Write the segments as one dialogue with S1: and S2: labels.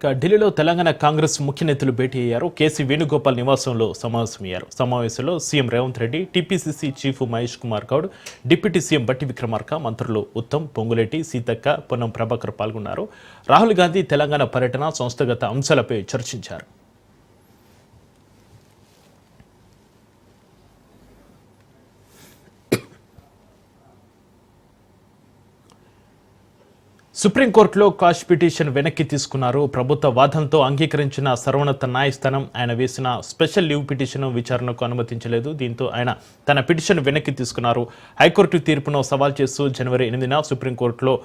S1: ఢిల్లీలో తెలంగాణ కాంగ్రెస్ ముఖ్య నేతలు భేటీ అయ్యారు. కేసీ వేణుగోపాల్ నివాసంలో సమావేశమయ్యారు. సమావేశంలో CM Revanth Reddy, TPCC chief Mahesh Kumar Goud, deputy CM బట్టి విక్రమార్క, మంత్రులు ఉత్తమ్, పొంగులేటి, సీతక్క, పొన్నం ప్రభాకర్ పాల్గొన్నారు. రాహుల్ గాంధీ తెలంగాణ పర్యటన, సంస్థాగత అంశాలపై చర్చించారు. సుప్రీంకోర్టులో క్వాష్ పిటిషన్ వెనక్కి తీసుకున్నారు. ప్రభుత్వ వాదనతో అంగీకరించిన సర్వోన్నత న్యాయస్థానం ఆయన వేసిన స్పెషల్ లీవ్ పిటిషన్ విచారణకు అనుమతించలేదు. దీంతో ఆయన తన పిటిషన్ వెనక్కి తీసుకున్నారు. హైకోర్టు తీర్పును సవాల్ చేస్తూ జనవరి 8న సుప్రీంకోర్టులో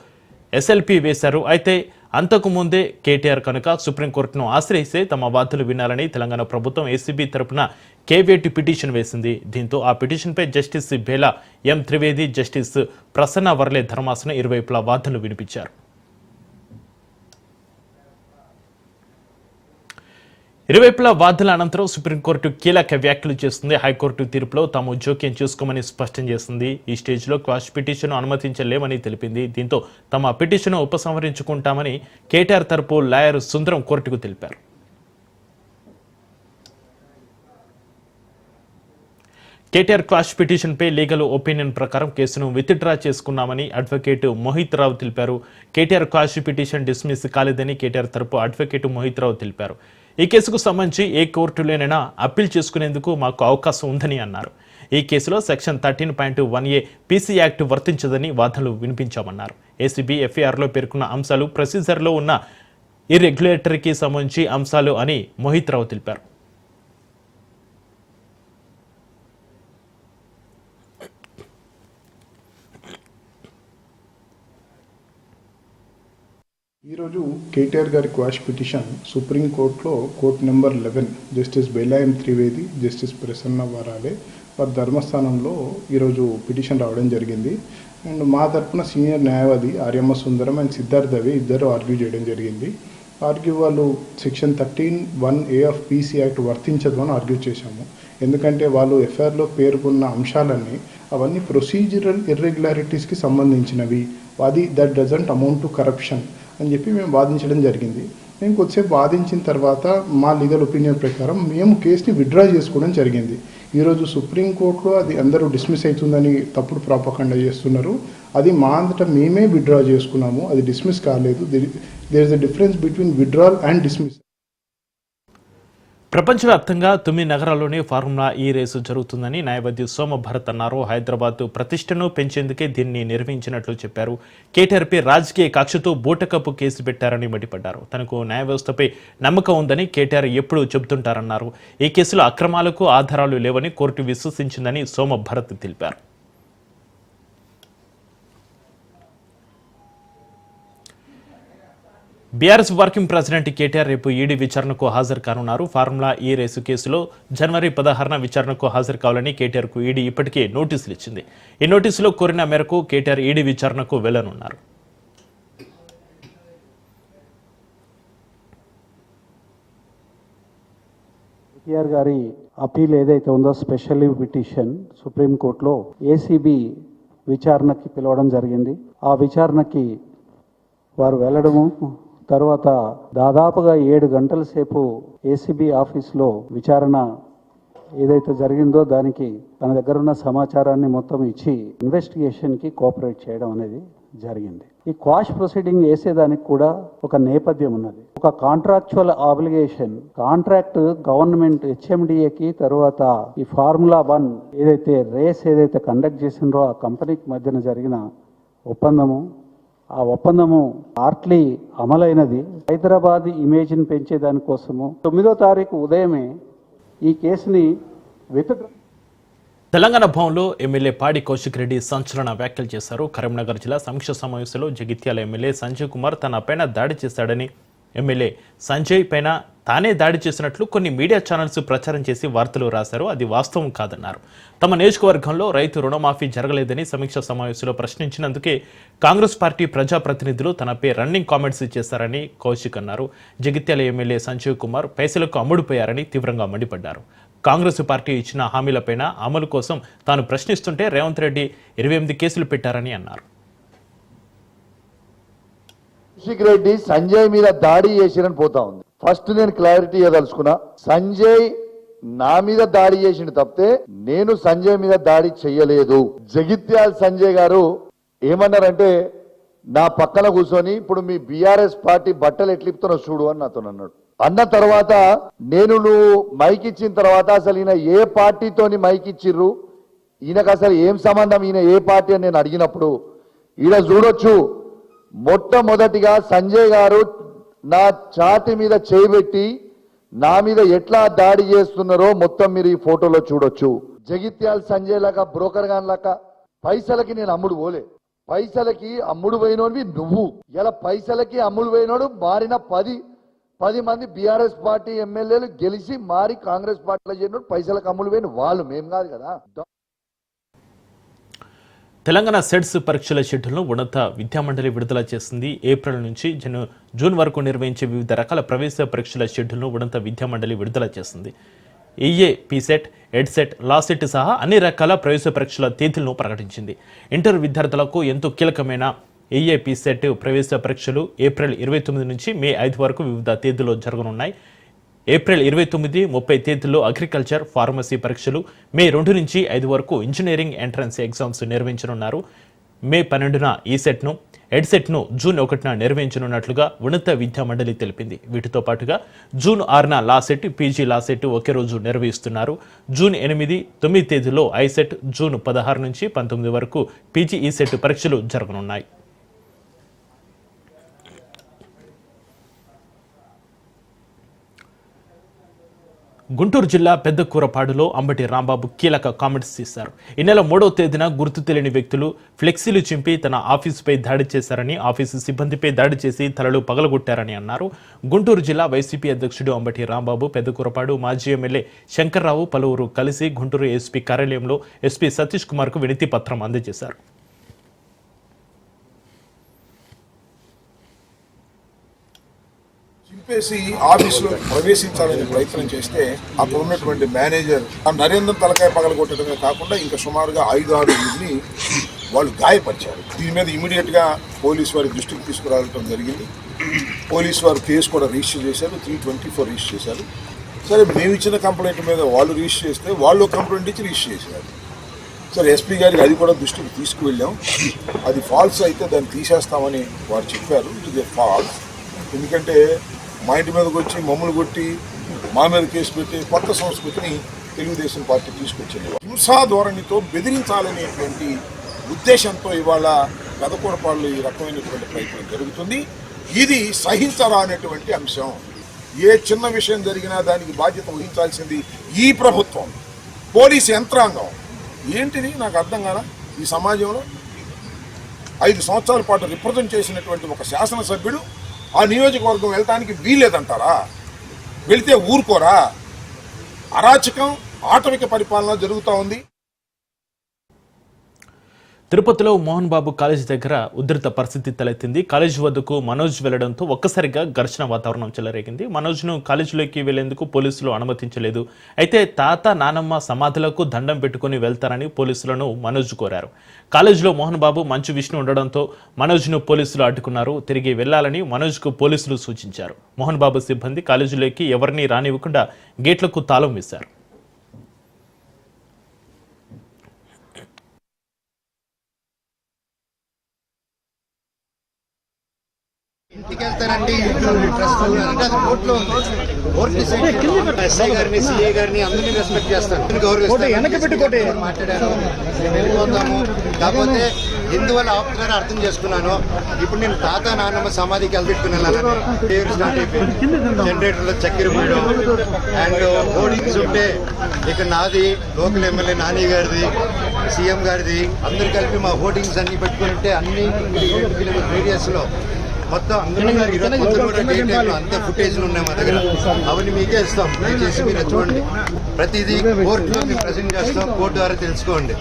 S1: ఎస్ఎల్పీ వేశారు. అయితే అంతకుముందే కేటీఆర్ కనుక సుప్రీంకోర్టును ఆశ్రయిస్తే తమ వాదనలు వినాలని తెలంగాణ ప్రభుత్వం ఏసీబీ తరపున కేవేటి పిటిషన్ వేసింది. దీంతో ఆ పిటిషన్పై జస్టిస్ బేలా ఎం త్రివేది, జస్టిస్ ప్రసన్న వర్లే ధర్మాసనం ఇరువైపులా వాదనలు వినిపించారు. ఇరువైపులా వాదనల అనంతరం సుప్రీంకోర్టు కీలక వ్యాఖ్యలు చేస్తుంది. హైకోర్టు తీర్పులో తాము జోక్యం చేసుకోమని స్పష్టం చేసింది. ఈ స్టేజ్లో క్వాష్ పిటిషన్ అనుమతించలేమని తెలిపింది. దీంతో తమ పిటిషన్ ఉపసంహరించుకుంటామని కేటీఆర్ తరపు లాయర్ సుందరం కోర్టుకు తెలిపారు. కేటీఆర్ క్వాష్ పిటిషన్పై లీగల్ ఒపీనియన్ ప్రకారం కేసును విత్డ్రా చేసుకున్నామని అడ్వకేట్ మోహిత్ రావు తెలిపారు. కేటీఆర్ క్వాష్ పిటిషన్ డిస్మిస్ కాలేదని కేటీఆర్ తరపు అడ్వకేట్ మోహిత్ రావు తెలిపారు. ఈ కేసుకు సంబంధించి ఏ కోర్టులోనైనా అప్పీల్ చేసుకునేందుకు మాకు అవకాశం ఉందని అన్నారు. ఈ కేసులో సెక్షన్ 13.1A పీసీ యాక్ట్ వర్తించదని వాదనలు వినిపించామన్నారు. ఏసీబీ ఎఫ్ఐఆర్లో పేర్కొన్న అంశాలు ప్రొసీజర్లో ఉన్న ఇర్రెగ్యులేటరీకి సంబంధించి అంశాలు అని మోహిత్ రావు తెలిపారు.
S2: ఈరోజు కేటీఆర్ గారి క్వాష్ పిటిషన్ సుప్రీంకోర్టులో కోర్ట్ నెంబర్ 11 జస్టిస్ బేలా ఎం త్రివేది, జస్టిస్ ప్రసన్న వరాలే వారి ధర్మస్థానంలో ఈరోజు పిటిషన్ రావడం జరిగింది. అండ్ మా తరఫున సీనియర్ న్యాయవాది ఆర్యమ్మ సుందరం అండ్ సిద్ధార్థ్ దవే ఇద్దరు ఆర్గ్యూ చేయడం జరిగింది. వాళ్ళు section 13(1)A of PC act వర్తించదు అని ఆర్గ్యూ చేశాము. ఎందుకంటే వాళ్ళు ఎఫ్ఐఆర్లో పేర్కొన్న అంశాలన్నీ అవన్నీ ప్రొసీజరల్ ఇర్రెగ్యులారిటీస్కి సంబంధించినవి, అది that doesn't amount to corruption అని చెప్పి మేము వాదించడం జరిగింది. మేము కొద్దిసేపు వాదించిన తర్వాత మా లీగల్ ఒపీనియన్ ప్రకారం మేము కేసుని విత్డ్రా చేసుకోవడం జరిగింది. ఈరోజు సుప్రీంకోర్టులో అది అందరూ డిస్మిస్ అవుతుందని తప్పుడు ప్రాపకండా చేస్తున్నారు. అది మా అంతటా మేమే విత్డ్రా చేసుకున్నాము, అది డిస్మిస్ కాలేదు. There is a difference between withdrawal and dismiss.
S1: ప్రపంచవ్యాప్తంగా 9 నగరాల్లోనే ఫార్ములా ఈ రేసు జరుగుతుందని న్యాయవాది సోమ భరత్ అన్నారు. హైదరాబాద్ ప్రతిష్టను పెంచేందుకే దీన్ని నిర్వహించినట్లు చెప్పారు. కేటీఆర్పై రాజకీయ కక్షతో బూటకప్పు కేసు పెట్టారని మండిపడ్డారు. తనకు న్యాయ వ్యవస్థపై నమ్మకం ఉందని కేటీఆర్ ఎప్పుడూ చెబుతుంటారన్నారు. ఈ కేసులో అక్రమాలకు ఆధారాలు లేవని కోర్టు విశ్వసించిందని సోమ భరత్ తెలిపారు. బీఆర్ఎస్ వర్కింగ్ ప్రెసిడెంట్ కేటీఆర్ రేపు ఈడీ విచారణకు హాజరు కానున్నారు. ఫార్ములా ఈ రేసు కేసులో జనవరి 16న విచారణకు హాజరు కావాలని కేటీఆర్కు ఈడీ ఇప్పటికే నోటీసులు ఇచ్చింది. ఈ నోటీసులో కోరిన మేరకు కేటీఆర్ ఈడీ విచారణకు వెళ్లనున్నారు.
S3: కేటీఆర్ గారి అపీల్ ఏదైతే ఉందో స్పెషల్ లీవ్ పిటిషన్ సుప్రీంకోర్టులో ఏసీబీ విచారణకి పిలవడం జరిగింది. ఆ విచారణకి వారు వెళ్ళడము, తర్వాత దాదాపుగా 7 గంటల సేపు ఏసీబీ ఆఫీస్లో విచారణ ఏదైతే జరిగిందో దానికి తన దగ్గర ఉన్న సమాచారాన్ని మొత్తం ఇచ్చి ఇన్వెస్టిగేషన్కి కోఆపరేట్ చేయడం అనేది జరిగింది. ఈ క్వాష్ ప్రొసీడింగ్ వేసేదానికి కూడా ఒక నేపథ్యం ఉన్నది. ఒక కాంట్రాక్చువల్ ఆబ్లిగేషన్, కాంట్రాక్ట్ గవర్నమెంట్ హెచ్ఎండిఏకి, తర్వాత ఈ ఫార్ములా 1 ఏదైతే రేస్ ఏదైతే కండక్ట్ చేసిండ్రో ఆ కంపెనీకి మధ్యన జరిగిన ఒప్పందము, ఆ ఒప్పందము పార్ట్లీ అమలైనది. హైదరాబాద్ ఇమేజ్ని పెంచేదానికోసము 9వ తారీఖు ఉదయమే ఈ కేసుని
S1: తెలంగాణ భవన్లో ఎమ్మెల్యే పాడి కౌశిక్ రెడ్డి సంచలన వ్యాఖ్యలు చేశారు. కరీంనగర్ జిల్లా సమీక్ష సమావేశంలో జగిత్యాల ఎమ్మెల్యే సంజయ్ కుమార్ తన పైన దాడి చేశాడని, ఎమ్మెల్యే సంజయ్ పైన తానే దాడి చేసినట్లు కొన్ని మీడియా ఛానల్స్ ప్రచారం చేసి వార్తలు రాశారు. అది వాస్తవం కాదన్నారు. తమ నియోజకవర్గంలో రైతు రుణమాఫీ జరగలేదని సమీక్ష సమావేశంలో ప్రశ్నించినందుకే కాంగ్రెస్ పార్టీ ప్రజాప్రతినిధులు తనపై రన్నింగ్ కామెంట్స్ చేశారని కౌశిక్ అన్నారు. జగిత్యాల ఎమ్మెల్యే సంజయ్ కుమార్ పైసలకు అమ్ముడుపోయారని తీవ్రంగా మండిపడ్డారు. కాంగ్రెస్ పార్టీ ఇచ్చిన హామీలపైన అమలు కోసం తాను ప్రశ్నిస్తుంటే రేవంత్ రెడ్డి 28 కేసులు పెట్టారని అన్నారు.
S4: కౌశిక్ రెడ్డి సంజయ్ మీద దాడి చేసిరని పోతా ఉంది. ఫస్ట్ నేను క్లారిటీ ఇవ్వదలుచుకున్నా, సంజయ్ నా మీద దాడి చేసిండు తప్పితే నేను సంజయ్ మీద దాడి చెయ్యలేదు. జగిత్యాల సంజయ్ గారు ఏమన్నారంటే నా పక్కన కూర్చొని ఇప్పుడు మీ బీఆర్ఎస్ పార్టీ బట్టలు ఎట్లిపుతున్నా చూడు అని నాతో అన్నాడు. అన్న తర్వాత నువ్వు మైక్ ఇచ్చిన తర్వాత అసలు ఈయన ఏ పార్టీతోని మైక్ ఇచ్చిర్రు, ఈయనకు అసలు ఏం సంబంధం, ఈయన ఏ పార్టీ అని నేను అడిగినప్పుడు ఈయన చూడొచ్చు మొట్టమొదటిగా సంజయ్ గారు నా ఛాతి మీద చేయబెట్టి నా మీద ఎట్లా దాడి చేస్తున్నారో మొత్తం మీరు ఈ ఫోటోలో చూడొచ్చు. జగిత్యాల సంజయ్ లాగా బ్రోకర్ గాన్ లాగా పైసలకి నేను అమ్ముడు పోలే, పైసలకి అమ్ముడు పోయినోడివి నువ్వు. ఇలా పైసలకి అమ్ముడు పోయినోడు మారిన 10 మంది బీఆర్ఎస్ పార్టీ ఎమ్మెల్యేలు గెలిచి మారి కాంగ్రెస్ పార్టీలో చేరినోడు పైసలకు అమ్ముడు పోయిన వాళ్ళు, మేము కాదు కదా.
S1: తెలంగాణ సెట్స్ పరీక్షల షెడ్యూల్ను ఉన్నత విద్యామండలి విడుదల చేసింది. ఏప్రిల్ నుంచి జూన్ వరకు నిర్వహించే వివిధ రకాల ప్రవేశ పరీక్షల షెడ్యూల్ను ఉన్నత విద్యామండలి విడుదల చేసింది. ఈఏ, పీసెట్, ఎడ్సెట్, లాసెట్ సహా అన్ని రకాల ప్రవేశ పరీక్షల తేదీలను ప్రకటించింది. ఇంటర్ విద్యార్థులకు ఎంతో కీలకమైన ఈఏ, పీసెట్ ప్రవేశ పరీక్షలు ఏప్రిల్ 29 నుంచి మే 5 వరకు వివిధ తేదీల్లో జరగనున్నాయి. ఏప్రిల్ 29, 30 తేదీల్లో అగ్రికల్చర్, ఫార్మసీ పరీక్షలు, మే 2 నుంచి 5 వరకు ఇంజనీరింగ్ ఎంట్రన్స్ ఎగ్జామ్స్ నిర్వహించనున్నారు. మే 12న ఈసెట్ను, ఎడ్సెట్ను జూన్ 1న నిర్వహించనున్నట్లుగా ఉన్నత విద్యామండలి తెలిపింది. వీటితో పాటుగా జూన్ 6న లాసెట్, పీజీ లాసెట్ ఒకే రోజు నిర్వహిస్తున్నారు. జూన్ 8, 9 తేదీల్లో ఐసెట్, జూన్ 16 నుంచి 19 వరకు పీజీ ఈసెట్ పరీక్షలు జరగనున్నాయి. గుంటూరు జిల్లా పెద్దకూరపాడులో అంబటి రాంబాబు కీలక కామెంట్స్ చేశారు. ఈ నెల 3వ తేదీన గుర్తు తెలియని వ్యక్తులు ఫ్లెక్సీలు చింపి తన ఆఫీసుపై దాడి చేశారని, ఆఫీసు సిబ్బందిపై దాడి చేసి తలలు పగలగొట్టారని అన్నారు. గుంటూరు జిల్లా వైసీపీ అధ్యక్షుడు అంబటి రాంబాబు పెద్దకూరపాడు మాజీ ఎమ్మెల్యే శంకర్రావు పలువురు కలిసి గుంటూరు ఎస్పీ కార్యాలయంలో ఎస్పీ సతీష్ కుమార్కు వినతి పత్రం అందజేశారు.
S5: చింపేసి ఆఫీసులో ప్రవేశించాలని ప్రయత్నం చేస్తే అక్కడ ఉన్నటువంటి మేనేజర్ నరేంద్ర తలకాయ పగలగొట్టడమే కాకుండా ఇంకా సుమారుగా 5-6 మందిని వాళ్ళు గాయపరిచారు. దీని మీద ఇమీడియట్ గా పోలీసు వారి దృష్టికి తీసుకురావడం జరిగింది. పోలీసు వారు కేసు కూడా రిజిస్టర్ చేశారు, 324 రిజిస్టర్ చేశారు. సరే, మేము ఇచ్చిన కంప్లైంట్ మీద వాళ్ళు రిజిస్టర్ చేస్తే వాళ్ళు కంప్లైంట్ ఇచ్చి రిజిస్టర్ చేశారు. సరే, ఎస్పీ గారికి అది కూడా దృష్టికి తీసుకువెళ్ళాం. అది ఫాల్స్ అయితే దాన్ని తీసేస్తామని వారు చెప్పారు. ఇది ఫాల్స్, ఎందుకంటే మా ఇంటి మీదకి వచ్చి మమ్మల్ని కొట్టి మా మీద కేసు పెట్టి కొత్త సంస్కృతిని తెలుగుదేశం పార్టీ తీసుకొచ్చింది. హింసా ధోరణితో బెదిరించాలనేటువంటి ఉద్దేశంతో ఇవాళ పెదకూరపాడులో ఈ రకమైనటువంటి ప్రయత్నం జరుగుతుంది. ఇది సహించరానటువంటి అంశం. ఏ చిన్న విషయం జరిగినా దానికి బాధ్యత వహించాల్సింది ఈ ప్రభుత్వం, పోలీసు యంత్రాంగం. ఏంటిది నాకు అర్థం కాదా? ఈ సమాజంలో 5 సంవత్సరాల పాటు రిప్రజెంట్ చేసినటువంటి ఒక శాసనసభ్యుడు ఆ నియోజకవర్గం వెళ్ళటానికి వీల్లేదంటారా? వెళితే ఊరుకోరా? అరాచకం, ఆటవిక పరిపాలన జరుగుతూ ఉంది.
S1: తిరుపతిలో మోహన్ బాబు కాలేజీ దగ్గర ఉధృత పరిస్థితి తలెత్తింది. కాలేజీ వద్దకు మనోజ్ వెళ్లడంతో ఒక్కసారిగా ఘర్షణ వాతావరణం చెలరేగింది. మనోజ్ను కాలేజీలోకి వెళ్లేందుకు పోలీసులు అనుమతించలేదు. అయితే తాత, నానమ్మ సమాధులకు దండం పెట్టుకుని వెళ్తారని పోలీసులను మనోజ్ కోరారు. కాలేజీలో మోహన్ బాబు, మంచు విష్ణు ఉండడంతో మనోజ్ను పోలీసులు అడ్డుకున్నారు. తిరిగి వెళ్లాలని మనోజ్కు పోలీసులు సూచించారు. మోహన్ బాబు సిబ్బంది కాలేజీలోకి ఎవరినీ రానివ్వకుండా గేట్లకు తాళం వేశారు.
S6: ఇంటికి వెళ్తారండి ట్రస్ట్ అంటే అది కోర్టులో ఉంది. ఎస్ఐ గారిని, సిఐ గారిని అందరినీ రెస్పెక్ట్ చేస్తాను, గౌరవిస్తాను. మాట్లాడాను, మేము వెళ్ళిపోతాము. కాకపోతే ఎందువల్ల ఆపుతున్నారో అర్థం చేసుకున్నాను. ఇప్పుడు నేను తాత, నాన్నమ్మ సమాధికి వెళ్ళబెట్టుకున్నాను. జనరేటర్లో చక్కెర పోయడం అండ్ హోర్డింగ్స్ ఉంటే ఇక్కడ నాది, లోకల్ ఎమ్మెల్యే నాని గారిది, సీఎం గారిది అందరు కలిపి మా హోర్డింగ్స్ అన్ని పెట్టుకుని ఉంటే అన్ని 2 కిలోమీటర్ రేడియస్ లో మొత్తం అందరూ అంత ఫుటేజ్లు ఉన్నాయి మా దగ్గర. అవన్నీ మీకే ఇస్తాం, దయచేసి మీరు చూడండి. ప్రతిదీ కోర్టులో మేము ప్రజెంట్ చేస్తాం, కోర్టు ద్వారా తెలుసుకోండి.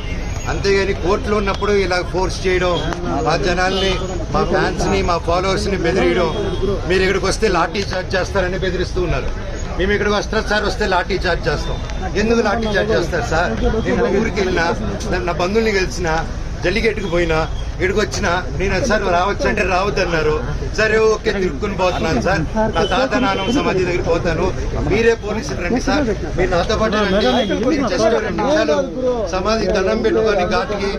S6: అంతేగాని కోర్టులో ఉన్నప్పుడు ఇలా ఫోర్స్ చేయడం, మా జనాల్ని, మా ఫ్యాన్స్ ని, మా ఫాలోవర్స్ ని బెదిరియడం, మీరు ఇక్కడికి వస్తే లాఠీ చార్జ్ చేస్తారని బెదిరిస్తూ ఉన్నారు. మేము ఇక్కడికి వస్తారు సార్, వస్తే లాఠీ చార్జ్ చేస్తాం. ఎందుకు లాఠీ చార్జ్ చేస్తారు సార్? నేను ఊరికి వెళ్ళినా, నా బంధువుల్ని కలిసినా, జల్లికెట్టుకు పోయినా ఇక్కడికి వచ్చిన నేను సార్ రావచ్చు అంటే రావద్దన్నారు. సరే ఓకే తిరుక్కుని పోతున్నాను సార్, నా తాత నాన్నమ్మ సమాధి దగ్గర పోతాను, మీరే పోలీసులు రండి సార్, మీరు నాతో పాటు రండి, నేను జస్ట్ 2 నిమిషాలు సమాధి దండం పెట్టుకొని ఘాట్కి.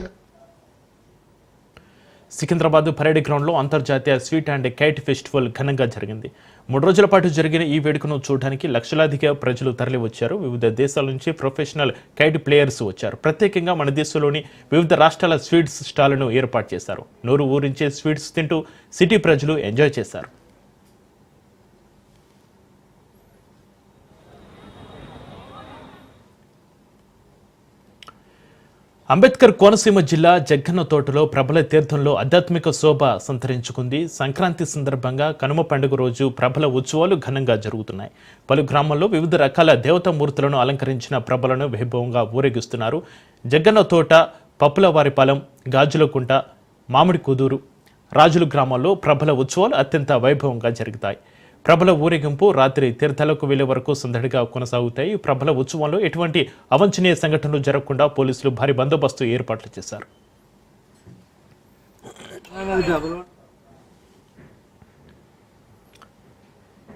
S1: సికింద్రాబాద్ పరేడ్ గ్రౌండ్లో అంతర్జాతీయ స్వీట్ అండ్ కైట్ ఫెస్టివల్ ఘనంగా జరిగింది. 3 రోజుల పాటు జరిగిన ఈ వేడుకను చూడడానికి లక్షలాదిగా ప్రజలు తరలివచ్చారు. వివిధ దేశాల నుంచి ప్రొఫెషనల్ కైట్ ప్లేయర్స్ వచ్చారు. ప్రత్యేకంగా మన దేశంలోని వివిధ రాష్ట్రాల స్వీట్స్ స్టాళ్లను ఏర్పాటు చేశారు. నోరు ఊరించే స్వీట్స్ తింటూ సిటీ ప్రజలు ఎంజాయ్ చేశారు. అంబేద్కర్ కోనసీమ జిల్లా జగ్గన్న తోటలో ప్రబల తీర్థంలో ఆధ్యాత్మిక శోభ సంతరించుకుంది. సంక్రాంతి సందర్భంగా కనుమ పండుగ రోజు ప్రబల ఉత్సవాలు ఘనంగా జరుగుతున్నాయి. పలు గ్రామాల్లో వివిధ రకాల దేవతామూర్తులను అలంకరించిన ప్రభలను వైభవంగా ఊరేగిస్తున్నారు. జగ్గన్న తోట, పప్పులవారిపాలెం, గాజులకుంట, మామిడి కుదూరు, రాజుల గ్రామాల్లో ప్రబల ఉత్సవాలు అత్యంత వైభవంగా జరుగుతాయి. ప్రబల ఊరేగింపు రాత్రి తీర్థాలకు వెళ్లే వరకు సందడిగా కొనసాగుతాయి. ప్రబల ఉత్సవంలో ఎటువంటి అవాంఛనీయ సంఘటనలు జరగకుండా పోలీసులు భారీ బందోబస్తు ఏర్పాట్లు చేశారు.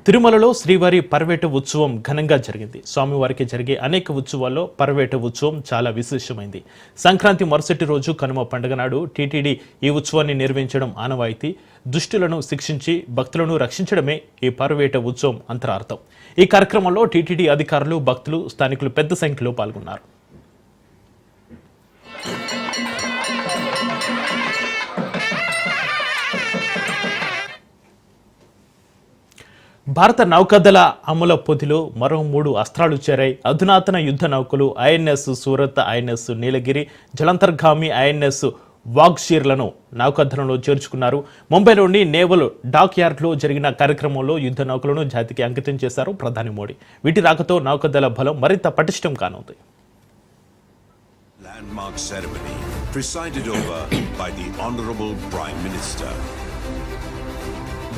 S1: తిరుమలలో శ్రీవారి పర్వేట ఉత్సవం ఘనంగా జరిగింది. స్వామివారికి జరిగే అనేక ఉత్సవాల్లో పర్వేట ఉత్సవం చాలా విశేషమైంది. సంక్రాంతి మరుసటి రోజు కనుమ పండుగ నాడు టీటీడీ ఈ ఉత్సవాన్ని నిర్వహించడం ఆనవాయితీ. దుష్టులను శిక్షించి భక్తులను రక్షించడమే ఈ పర్వేట ఉత్సవం అంతరార్థం. ఈ కార్యక్రమంలో టీటీడీ అధికారులు, భక్తులు, స్థానికులు పెద్ద సంఖ్యలో పాల్గొన్నారు. భారత నౌకాదళ అమల పొదిలో మరో 3 అస్త్రాలు చేరాయి. అధునాతన యుద్ధ నౌకలు ఐఎన్ఎస్ సూరత్, ఐఎన్ఎస్ నీలగిరి, జలంతర్గామి ఐఎన్ఎస్ వాగ్షీర్లను నౌకాదళంలో చేర్చుకున్నారు. ముంబైలోని నేవల్ డాక్ యార్డ్లో జరిగిన కార్యక్రమంలో యుద్ధ నౌకలను జాతికి అంకితం చేశారు ప్రధాని మోడీ. వీటి రాకతో నౌకాదళ బలం మరింత పటిష్టం కానుంది.
S7: Landmark ceremony presided over by the Honorable Prime Minister.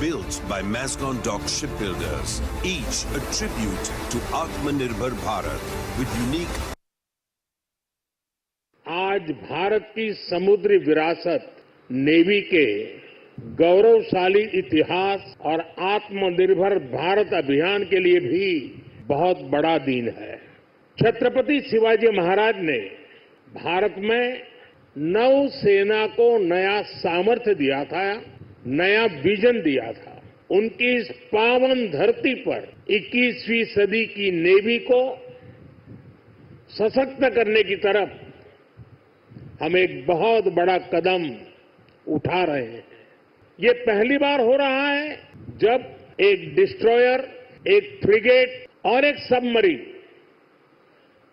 S7: Built by Mazgon Dock shipbuilders, each a tribute to Atmanirbhar Bharat with unique.
S8: आज भारत की समुद्री विरासत, नेवी के गौरवशाली इतिहास और आत्मनिर्भर भारत अभियान के लिए भी बहुत बड़ा दिन है। छत्रपति शिवाजी महाराज ने भारत में नौसेना को नया सामर्थ्य दिया था, नया विजन दिया था। उनकी इस पावन धरती पर 21वीं सदी की नेवी को सशक्त करने की तरफ हम एक बहुत बड़ा कदम उठा रहे हैं। ये पहली बार हो रहा है जब एक डिस्ट्रॉयर, एक फ्रिगेट और एक सबमरीन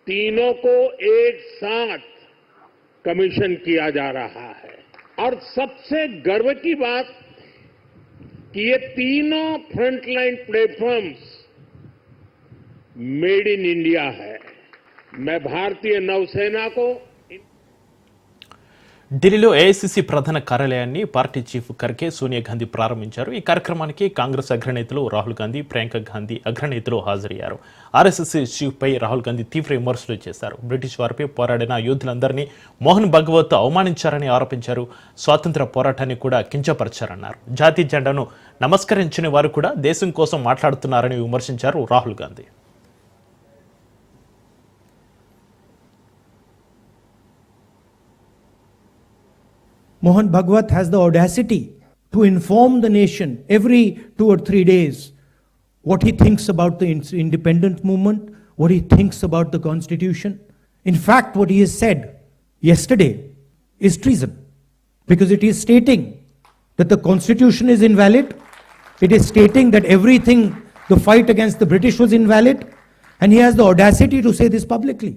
S8: तीनों को एक साथ कमीशन किया जा रहा है। और सबसे गर्व की बात कि ये तीनों frontline platforms made in India है। मैं भारतीय नौसेना को
S1: ఢిల్లీలో ఏఐసీసీ ప్రధాన కార్యాలయాన్ని పార్టీ చీఫ్ ఖర్గే, సోనియా గాంధీ ప్రారంభించారు. ఈ కార్యక్రమానికి కాంగ్రెస్ అగ్రనేతలు రాహుల్ గాంధీ, ప్రియాంక గాంధీ అగ్రనేతలు హాజరయ్యారు. ఆర్ఎస్ఎస్ చీఫ్పై రాహుల్ గాంధీ తీవ్ర విమర్శలు చేశారు. బ్రిటిష్ వారిపై పోరాడిన యోధులందరినీ మోహన్ భగవత్ అవమానించారని ఆరోపించారు. స్వాతంత్ర పోరాటాన్ని కూడా కించపరిచారన్నారు. జాతీయ జెండాను నమస్కరించిన వారు కూడా దేశం కోసం మాట్లాడుతున్నారని విమర్శించారు Rahul Gandhi.
S9: Mohan Bhagwat has the audacity to inform the nation every 2 or 3 days what he thinks about the independent movement, what he thinks about the constitution. In fact, what he has said yesterday is treason, because it is stating that the constitution is invalid, it is stating that everything, the fight against the British was invalid, and he has the audacity to say this publicly.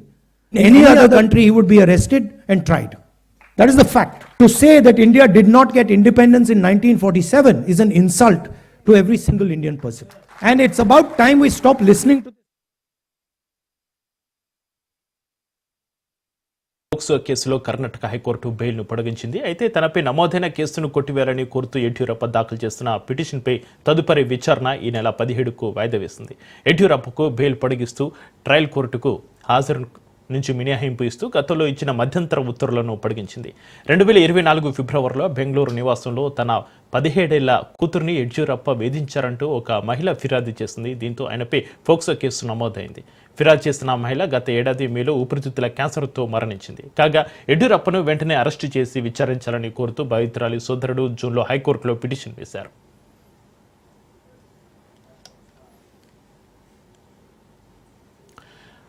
S9: In any other country, he would be arrested and tried. That is the fact. To say that India did not get independence in 1947 is an insult to every single Indian person. And it's about time we stop listening to.
S1: POCSO కేసులో Karnataka high court బెయిల్ను పొడిగించింది. అయితే తనపై నమోదైన కేసును కొట్టివేయాలని కోరుతూ యడ్యూరప్ప దాఖలు చేస్తున్న పిటిషన్పై తదుపరి విచారణ ఈ నెల 17కు వాయిదా వేసింది. యడ్యూరప్పకు బెయిల్ పొడిగిస్తూ ట్రయల్ కోర్టుకు నుంచి మినహాయింపు ఇస్తూ గతంలో ఇచ్చిన మధ్యంతర ఉత్తర్వులను పొడిగించింది. 2024 ఫిబ్రవరిలో బెంగళూరు నివాసంలో తన 17 ఏళ్ల కూతుర్ని యడ్యూరప్ప వేధించారంటూ ఒక మహిళ ఫిర్యాదు చేసింది. దీంతో ఆయనపై పోక్సో కేసు నమోదైంది. ఫిర్యాదు చేసిన మహిళ గత ఏడాది మేలో ఊపిరితిత్తుల క్యాన్సర్తో మరణించింది. కాగా యడ్యూరప్పను వెంటనే అరెస్టు చేసి విచారించాలని కోరుతూ బాధితురాలి సోదరుడు జూన్లో హైకోర్టులో పిటిషన్ వేశారు.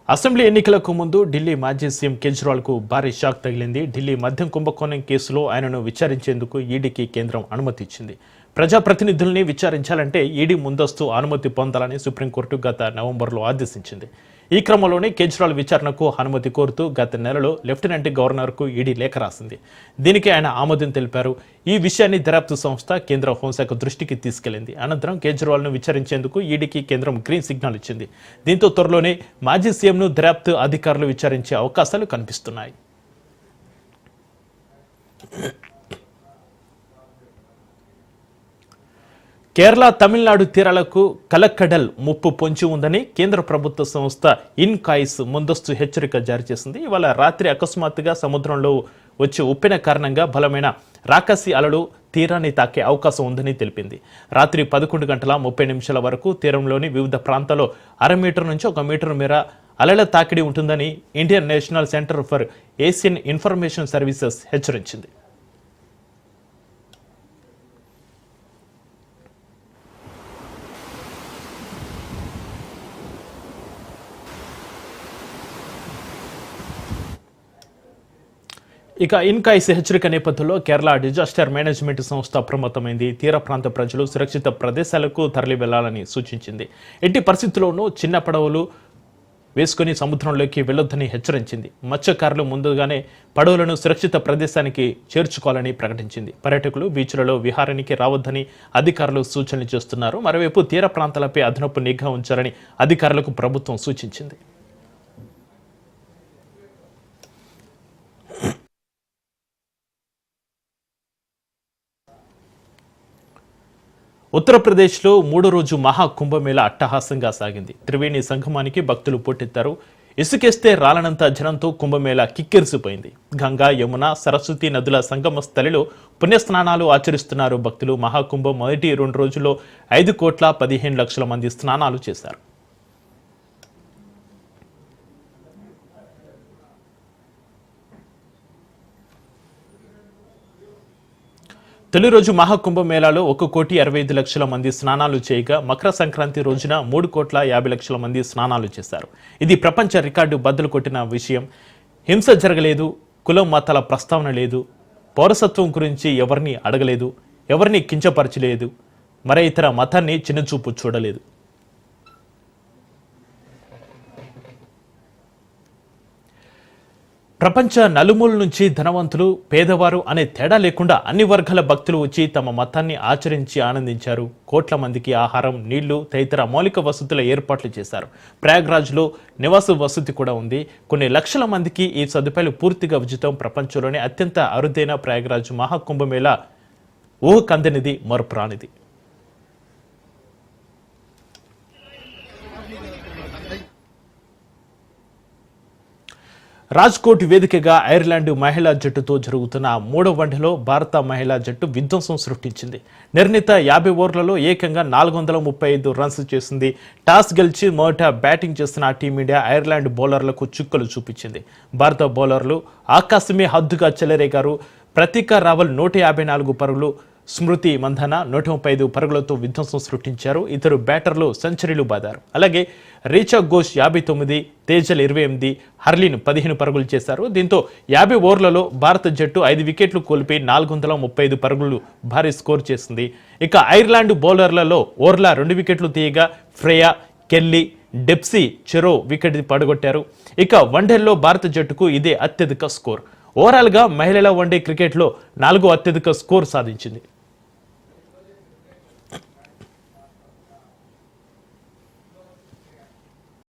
S1: అసెంబ్లీ ఎన్నికలకు ముందు ఢిల్లీ మాజీ సీఎం కేజ్రీవాల్కు భారీ షాక్ తగిలింది. ఢిల్లీ మద్యం కుంభకోణం కేసులో ఆయనను విచారించేందుకు ఈడీకి కేంద్రం అనుమతి ఇచ్చింది. ప్రజాప్రతినిధుల్ని విచారించాలంటే ఈడీ ముందస్తు అనుమతి పొందాలని సుప్రీంకోర్టు గత నవంబర్లో ఆదేశించింది. ఈ క్రమంలోనే కేజ్రీవాల్ విచారణకు అనుమతి కోరుతూ గత నెలలో లెఫ్టినెంట్ గవర్నర్కు ఈడీ లేఖ రాసింది. దీనికి ఆయన ఆమోదం తెలిపారు. ఈ విషయాన్ని దర్యాప్తు సంస్థ కేంద్ర హోంశాఖ దృష్టికి తీసుకెళ్లింది. అనంతరం కేజ్రీవాల్ను విచారించేందుకు ఈడీకి కేంద్రం గ్రీన్ సిగ్నల్ ఇచ్చింది. దీంతో త్వరలోనే మాజీ సీఎంను దర్యాప్తు అధికారులు విచారించే అవకాశాలు కనిపిస్తున్నాయి. కేరళ, తమిళనాడు తీరాలకు కలక్కడల్ ముప్పు పొంచి ఉందని కేంద్ర ప్రభుత్వ సంస్థ ఇన్కాయిస్ ముందస్తు హెచ్చరిక జారీ చేసింది. ఇవాళ రాత్రి అకస్మాత్తుగా సముద్రంలో వచ్చే ఉప్పెన కారణంగా బలమైన రాకాసి అలలు తీరాన్ని తాకే అవకాశం ఉందని తెలిపింది. రాత్రి 11:30 వరకు తీరంలోని వివిధ ప్రాంతాల్లో 1/2 మీటర్ నుంచి 1 మీటర్ మేర అలల తాకిడి ఉంటుందని Indian national centre for Asian information services హెచ్చరించింది. ఇక ఇన్కాయిస్ హెచ్చరిక నేపథ్యంలో కేరళ డిజాస్టర్ మేనేజ్మెంట్ సంస్థ అప్రమత్తమైంది. తీర ప్రాంత ప్రజలు సురక్షిత ప్రదేశాలకు తరలి వెళ్లాలని సూచించింది. ఎట్టి పరిస్థితుల్లోనూ చిన్న పడవలు వేసుకుని సముద్రంలోకి వెళ్లొద్దని హెచ్చరించింది. మత్స్యకారులు ముందుగానే పడవలను సురక్షిత ప్రదేశానికి చేర్చుకోవాలని ప్రకటించింది. పర్యాటకులు బీచ్లలో విహారానికి రావద్దని అధికారులు సూచనలు చేస్తున్నారు. మరోవైపు తీర ప్రాంతాలపై అదనపు నిఘా ఉంచాలని అధికారులకు ప్రభుత్వం సూచించింది. ఉత్తరప్రదేశ్లో 3వ రోజు మహాకుంభమేళ అట్టహాసంగా సాగింది. త్రివేణి సంగమానికి భక్తులు పోటెత్తారు. ఇసుకేస్తే రాలనంత జనంతో కుంభమేళ కిక్కిరిసిపోయింది. గంగా, యమున, సరస్వతి నదుల సంగమ స్థలిలో పుణ్యస్నానాలు ఆచరిస్తున్నారు భక్తులు. మహాకుంభం మొదటి 2 రోజుల్లో 5,15,00,000 మంది స్నానాలు చేశారు. తొలి రోజు మహాకుంభమేళాలో 1,65,00,000 మంది స్నానాలు చేయగా మకర సంక్రాంతి రోజున 3,50,00,000 మంది స్నానాలు చేశారు. ఇది ప్రపంచ రికార్డు బద్దలు కొట్టిన విషయం. హింస జరగలేదు, కులం మతాల ప్రస్తావన లేదు, పౌరసత్వం గురించి ఎవరిని అడగలేదు, ఎవరిని కించపరచలేదు, మరే ఇతర మతాన్ని చిన్నచూపు చూడలేదు. ప్రపంచ నలుమూల నుంచి ధనవంతులు, పేదవారు అనే తేడా లేకుండా అన్ని వర్గాల భక్తులు వచ్చి తమ మతాన్ని ఆచరించి ఆనందించారు. కోట్ల మందికి ఆహారం, నీళ్లు తదితర మౌలిక వసతుల ఏర్పాట్లు చేశారు. ప్రయాగ్రాజ్లో నివాస వసతి కూడా ఉంది. కొన్ని లక్షల మందికి ఈ సదుపాయాలు పూర్తిగా ఉచితం. ప్రపంచంలోనే అత్యంత అరుదైన ప్రయాగ్రాజ్ మహాకుంభమేళ ఊహకందనిది, మరుపురానిది. రాజ్కోట్ వేదికగా ఐర్లాండ్ మహిళా జట్టుతో జరుగుతున్న 3వ వన్డేలో భారత మహిళా జట్టు విధ్వంసం సృష్టించింది. నిర్ణీత 50 ఓవర్లలో ఏకంగా 435 రన్స్ చేసింది. టాస్ గెలిచి మొదట బ్యాటింగ్ చేస్తున్న టీమిండియా ఐర్లాండ్ బౌలర్లకు చుక్కలు చూపించింది. భారత బౌలర్లు ఆకాశమే హద్దుగా చెలరేగారు. ప్రతీక రావల్ 154 పరుగులు, స్మృతి మంధన 135 పరుగులతో విధ్వంసం సృష్టించారు. ఇద్దరు బ్యాటర్లు సెంచరీలు బాదారు. అలాగే రీచా ఘోష్ 59, తేజల్ 28, హర్లిన్ 15 పరుగులు చేశారు. దీంతో 50 ఓవర్లలో భారత జట్టు 5 వికెట్లు కోల్పి 435 పరుగులు భారీ స్కోర్ చేసింది. ఇక ఐర్లాండ్ బౌలర్లలో ఓర్లా 2 వికెట్లు తీయగా ఫ్రేయా, కెల్లీ, డెప్సీ చెరో వికెట్ పడగొట్టారు. ఇక వన్డేల్లో భారత జట్టుకు ఇదే అత్యధిక స్కోర్. ఓవరాల్గా మహిళల వన్డే క్రికెట్లో 4వ అత్యధిక స్కోర్ సాధించింది.